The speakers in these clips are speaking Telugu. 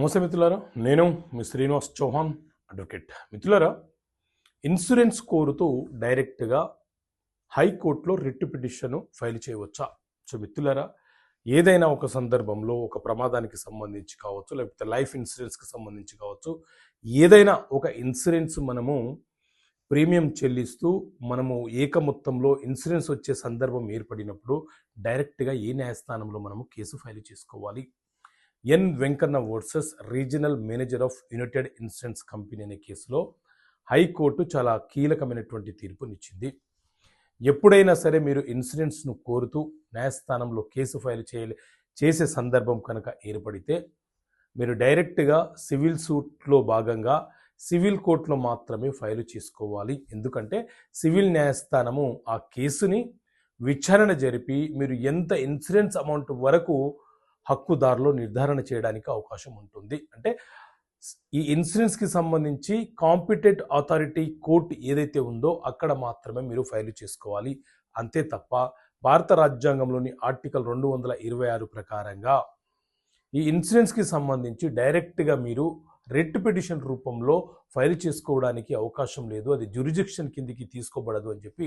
నమస్తే మిత్రులారా, నేను మీ శ్రీనివాస్ చౌహాన్ అడ్వకేట్. మిత్రులారా, ఇన్సూరెన్స్ కోరుతూ డైరెక్ట్గా హైకోర్టులో రిట్ పిటిషన్ ఫైల్ చేయవచ్చా? సో మిత్రులారా, ఏదైనా ఒక సందర్భంలో ఒక ప్రమాదానికి సంబంధించి కావచ్చు, లేకపోతే లైఫ్ ఇన్సూరెన్స్కి సంబంధించి కావచ్చు, ఏదైనా ఒక ఇన్సూరెన్స్ మనము ప్రీమియం చెల్లిస్తూ మనము ఏక మొత్తంలో ఇన్సూరెన్స్ వచ్చే సందర్భం ఏర్పడినప్పుడు డైరెక్ట్గా ఏ న్యాయస్థానంలో మనము కేసు ఫైల్ చేసుకోవాలి? N Venkanna versus regional manager of united insurance company అనే కేసులో హైకోర్టు చాలా కీలకమైనటువంటి తీర్పునిచ్చింది. ఎప్పుడైనా సరే మీరు ఇన్సూరెన్స్ను కోరుతూ న్యాయస్థానంలో కేసు ఫైల్ చేసే సందర్భం కనుక ఏర్పడితే మీరు డైరెక్ట్గా సివిల్ సూట్లో భాగంగా సివిల్ కోర్టులో మాత్రమే ఫైల్ చేసుకోవాలి. ఎందుకంటే సివిల్ న్యాయస్థానము ఆ కేసుని విచారణ జరిపి మీరు ఎంత ఇన్సూరెన్స్ అమౌంట్ వరకు హక్కుదారులో నిర్ధారణ చేయడానికి అవకాశం ఉంటుంది. అంటే ఈ ఇన్సూరెన్స్కి సంబంధించి కాంపిటెంట్ అథారిటీ కోర్టు ఏదైతే ఉందో అక్కడ మాత్రమే మీరు ఫైల్ చేసుకోవాలి. అంతే తప్ప భారత రాజ్యాంగంలోని ఆర్టికల్ 226 ప్రకారంగా ఈ ఇన్సూరెన్స్కి సంబంధించి డైరెక్ట్గా మీరు రిట్ పిటిషన్ రూపంలో ఫైల్ చేసుకోవడానికి అవకాశం లేదు. అది జ్యూరిడిక్షన్ కిందికి తీసుకోబడదు అని చెప్పి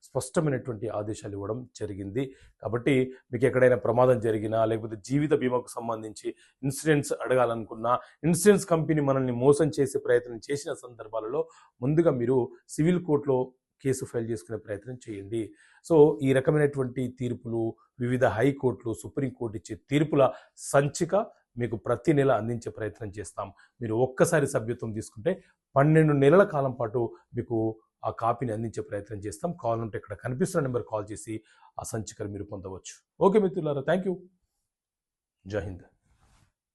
స్పష్టమైనటువంటి ఆదేశాలు ఇవ్వడం జరిగింది. కాబట్టి మీకు ఎక్కడైనా ప్రమాదం జరిగినా, లేకపోతే జీవిత బీమాకు సంబంధించి ఇన్సూరెన్స్ అడగాలనుకున్నా, ఇన్సూరెన్స్ కంపెనీ మనల్ని మోసం చేసే ప్రయత్నం చేసిన సందర్భాలలో ముందుగా మీరు సివిల్ కోర్టులో కేసు ఫైల్ చేసుకునే ప్రయత్నం చేయండి. సో ఈ రకమైనటువంటి తీర్పులు వివిధ హైకోర్టులు, సుప్రీంకోర్టు ఇచ్చే తీర్పుల సంచిక మీకు ప్రతి నెల అందించే ప్రయత్నం చేస్తాం. మీరు ఒక్కసారి సభ్యత్వం తీసుకుంటే 12 నెలల కాలం పాటు మీకు ఆ కాపీని అందించే ప్రయత్నం చేస్తాం. కావాలంటే ఇక్కడ కనిపిస్తున్న నెంబర్ కాల్ చేసి ఆ సంచికను మీరు పొందవచ్చు. ఓకే మిత్రులారా, థ్యాంక్ యూ. జై హింద్.